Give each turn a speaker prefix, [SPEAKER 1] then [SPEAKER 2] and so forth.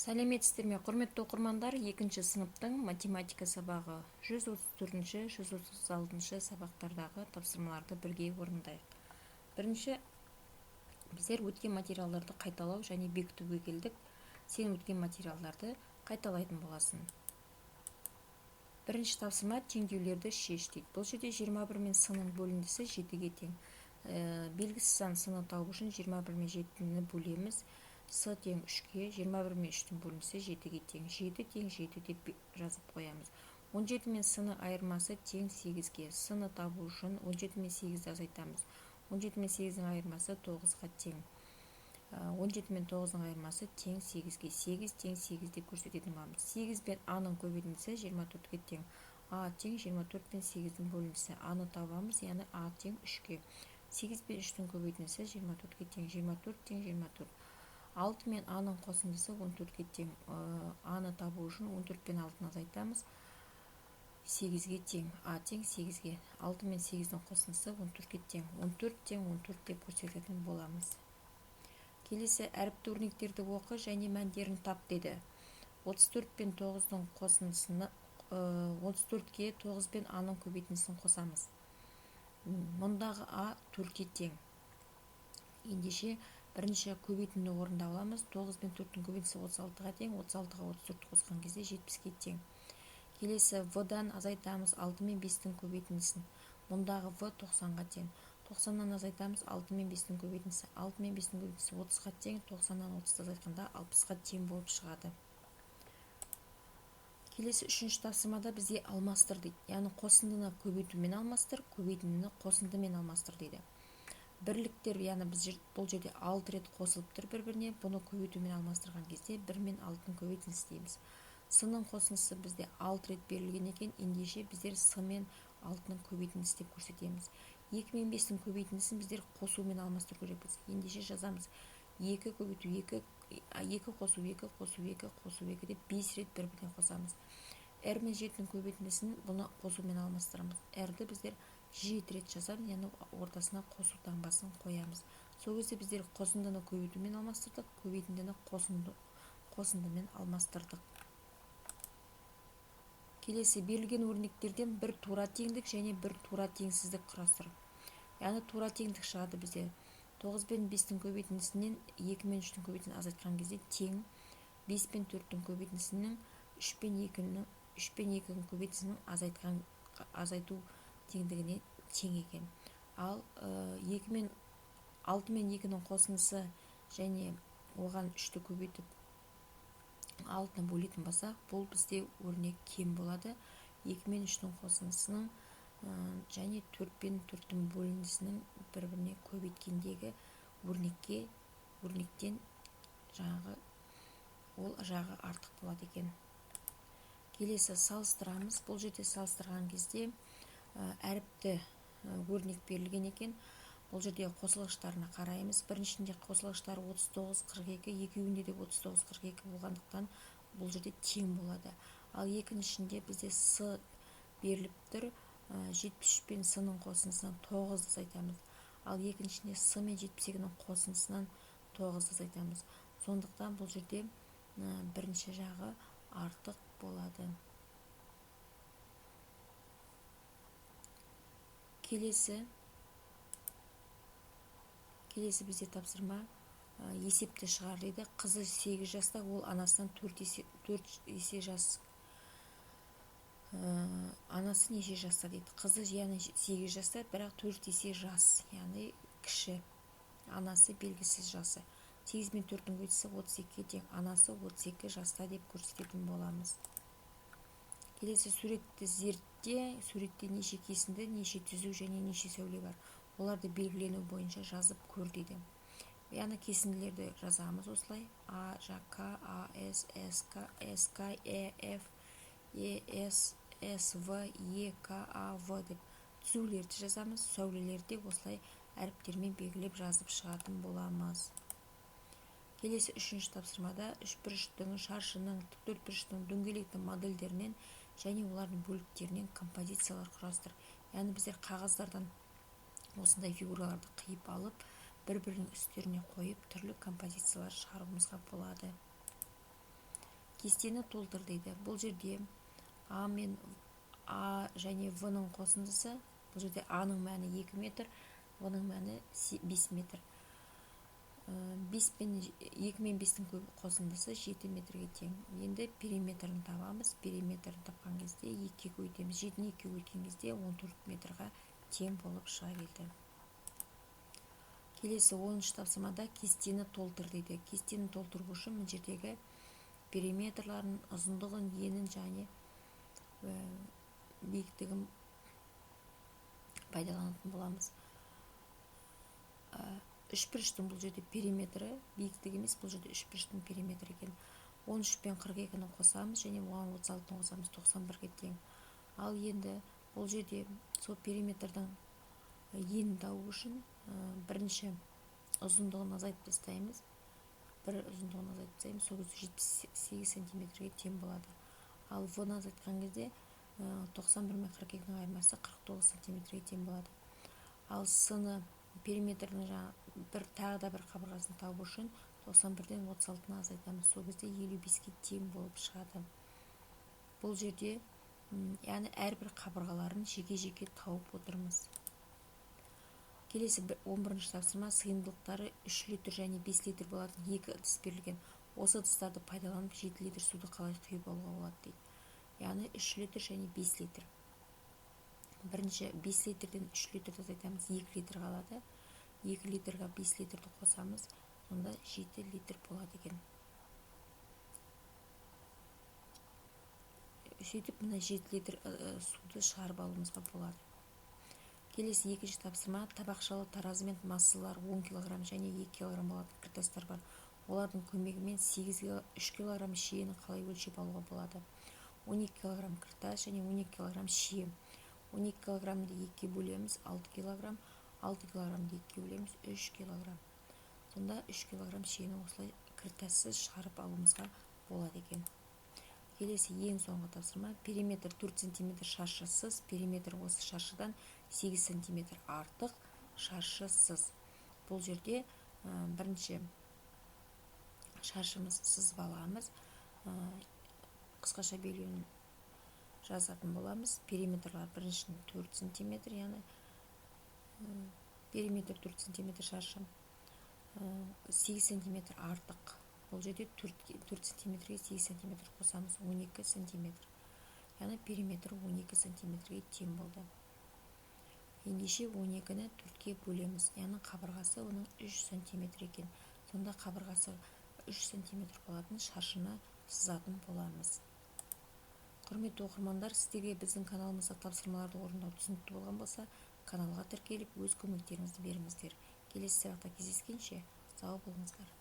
[SPEAKER 1] Сәлеметсіздер ме, құрметті оқырмандар? 2-ші сыныптың математика сабағы 134-ші, 136-ші сабақтардағы тапсырмаларды бірге орындайық. Бірінші, біздер өткен материалдарды қайталау және бекітуге келдік. Сен өткен материалдарды қайталайтын боласың. Бірінші тапсырма теңдеулерді шеш дейді. Бұл жерде 21 мен сының бөліндісі 7-ге тең. Белгісіз сан саны табу үшін 21 мен 7-ні бөлеміз. С тең 3-ге, 21 мен 3-тің бөлінісі 7-ге тең. 7 тең 7 деп жазып қоямыз. 17 мен сының айырмасы тең 8-ге. Сыны табу үшін 17 мен 8-ді азайтамыз. 17 мен 8-дің айырмасы 9-ға тең. 17 мен 9-ның айырмасы тең 8-ге. 8 тең 8 деп көрсететін боламыз. 8 пен А-ның көбейтіндісі 24-ге тең. А тең 24 пен 8-дің бөлінісі. А-ны табамыз, яғни А тең 3-ге. 8 пен 3-тің көбейтіндісі 24-ге тең. 24 тең 24. 6 мен А-ның қосындысы 14-ге тең. А-ны табу үшін 14 пен 6-ны азайтамыз. 8-ге тең. А тең 8-ге. 6 мен 8-дің қосындысы 14-ге тең. 14 тең 14 деп көрсететін боламыз. Келесі әріпті өрнектерді оқы және мәндерін тап деді. 34 пен 9-ның қосындысыны 34-ге 9 пен А-ның көбейтіндісін қосамыз. Мұндағы А 4-ге тең. Ендеше бірінші көбейтінді орында аламыз. 9 пен 4-дің көбейтіндісі 36-ға тең. 36-ға 34 қосқан кезде 70-ге тең. Келесі В-дан азайтамыз 6 мен 5-дің көбейтіндісін. Мұндағы В 90-ға тең. 90-нан азайтамыз 6 мен 5-дің көбейтіндісі. 6 мен 5-дің көбейтіндісі 30-ға тең. 90-нан 30-ды азайтқанда 60-ға тең болып шығады. Келесі үшінші тапсырмада бізге алмастыр дейді. Яғни қосындыны көбейтумен алмастыр, көбейтіндіні қосындымен алмастыр дейді. Бірліктер, яғни бұл жерде 6 рет қосылып тұр бір-біріне. Бұны көбейтумен алмастырған кезде 1 мен 6-ның көбейтіндісі дейміз. Сының қосындысы бізде 6 рет берілген екен. Ендеше біздер С мен 6-ның көбейтіндісі деп көрсетеміз. 2 мен 5-дің көбейтіндісін біздер қосумен алмастыру керекпіз. Ендеше жазамыз. 2 көбейту 2, 2 қосу 2, қосу 2, қосу 2 деп 5 рет бір-біріне қосамыз. R мен 7-дің көбейтіндісін бұны қосумен алмастырамыз. R-ді біздер 7 рет жазамыз, яғни ортасына қосу таңбасын қоямыз. Сол кезде біздер қосындыны көбейтумен алмастырдық, көбейтіндіні қосындымен алмастырдық. Келесі берілген өрнектерден бір тура теңдік және бір тура теңсіздік құрастыр. Яғни тура теңдік шығады бізде. 9 пен 5-дің көбейтіндісінен 2 мен 3-дің көбейтіндісін азайтқан кезде тең. 5 пен 4-дің көбейтіндісінен 3 пен 2-дің көбейтіндісінің азайту теңдігіне тең екен. Ал 6 мен 2-ның қосындысы және оған 3-ті көбейтіп 6-ны бөлетін болсақ, бұл бізде өрнек кем болады. 2 мен 3-дің қосындысының және 4 пен 4-дің бөлінісінің бір-біріне көбейткендегі өрнектен ол жағы артық болады екен. Келесі салыстырамыз. Бұл жерде салыстырған кезде әріпті өрнек берілген екен. Бұл жерде қосылғыштарына қараймыз. Біріншінде қосылғыштар 39-42, екеуінде де 39-42 болғандықтан бұл жерде тең болады. Ал екіншінде бізде С беріліп тұр. 73 пен С-ның қосындысынан 9-ды азайтамыз. Ал екіншінде С мен 72-ның қосындысынан 9-ды азайтамыз. Сондықтан бұл жерде бірінші жағы артық болады. Келесі бізде тапсырма есепті шығар дейді. Қызы 8 жаста, ол анасынан 4 есе жас. Анасы неше жаста дейді. Қызы яғни 8 жаста, бірақ 4 есе жас, яғни кіші. Анасы белгісіз жасы. 8 мен 4-дің көбейтісі 32-ге тең. Анасы 32 жаста деп көрсететін боламыз. Келесі суретті зертте. Суретте неше кесінді, неше түзу және неше сәуле бар. Оларды белгілену бойынша жазып көр дейді. Яғни кесінділерді жазамыз осылай. А, К, А, С, СК, СК, Ф, С, В, К, А, В деп түзулерді жазамыз. Сәулелерді осылай әріптермен белгілеп жазып шығатын боламыз. Келесі үшінші тапсырмада үшбұрыштың, шаршының, төртбұрыштың, дөңгелектің модельдерінен және олардың бөліктерінен композициялар құрастыр. Яғни біздер қағаздардан осындай фигураларды қиып алып, бір-бірінің үстеріне қойып, түрлі композициялар шығаруымызға болады. кестені толтыр дейді. Бұл жерде А мен А және В-ның қосындысы, бұл жерде А-ның мәні 2 метр, В-ның мәні 5 метр. 2 мен 5-тің қосындысы 7 метрге тең. Енді периметрін табамыз. Периметрін тапқан кезде 2-ге көйтеміз. 7-ні 2-ге көйткен кезде 14 метрға тең болып шыға келді. Келесі 10-шы тапсырмада кестені толтыр дейді. Кестені толтыру үшін мына жердегі периметрларын, ұзындығын, енін және биіктігін пайдаланатын боламыз. Үшбұрыштың бұл жерде периметрі биіктік емес, бұл жерде үшбұрыштың периметрі екен. 13 пен 42-ні қосамыз және оған 36-ны қосамыз, 91-ге тең. Ал енді бұл жерде сол периметрдің енін табу үшін бірінші ұзындығын азайтып тастаймыз. Бір ұзындығын азайтып тастаймыз, сол кезде 78 сантиметрге тең болады. Ал В-ны азайтқан кезде 91 мен 42-ның айырмасы 49 сантиметрге тең болады. Ал С-ны периметрдің тағы да бір қабырғасын табу үшін 91-ден 36-ны азайтамыз. Сол кезде 55-ге тең болып шығады. Бұл жерде яғни әрбір қабырғаларын жеке-жеке тауып отырмыз. Келесі 11-ші тапсырма, сыйымдылықтары 3 литр және 5 литр болатын 2 ыдыс берілген. Осы ыдыстарды пайдаланып 7 литр суды қалай құйып алуға болады дейді. Яғни 3 литр және 5 литр. Бірінші 5 литрден 3 литрді азайтамыз, 2 литр қалады. 2 литрға 5 литрді қосамыз, сонда 7 литр болады екен. Сөйтіп, мына 7 литр суды шығарып алуымызға болады. Келесі 2-ші тапсырма, табақшалы таразымен массалар 10 кг және 2 кг болатын кіртастар бар. Олардың көмегімен 3 кг шиені қалай өлшеп алуға болады? 12 кг кіртас және 12 кг шие. 12 кг-ды 2-ге бөлеміз, 6 кг, 6 кг-ды 2-ге бөлеміз, 3 кг. Сонда 3 кг шиені осылай кіртассыз шығарып алуымызға болады екен. Келесі ең соңғы тапсырма, периметр 4 см шаршысыз, периметр осы шаршыдан 8 см артық шаршысыз. Бұл жерде бірінші шаршымыз сызып аламыз, қысқаша белгіленуін жазатын боламыз. Периметрлар біріншінің 4 см, яғни периметр 4 см шаршы, 8 см артық. Бұл жерде 4 см-ге 8 см қосамыз, 12 см. Яғни периметр 12 см-ге тең болды. Ендеше 12-ні 4-ге бөлеміз, яғни қабырғасы оның 3 см екен. Сонда қабырғасы 3 см болатын шаршыны сызатын боламыз. Құрметті оқырмандар, сіздерге біздің каналымызда тапсырмаларды орындау түсінікті болған болса, каналға тіркеліп өз көмектеріңізді беріңіздер. Келесі сабақта кездескенше сау болыңыздар.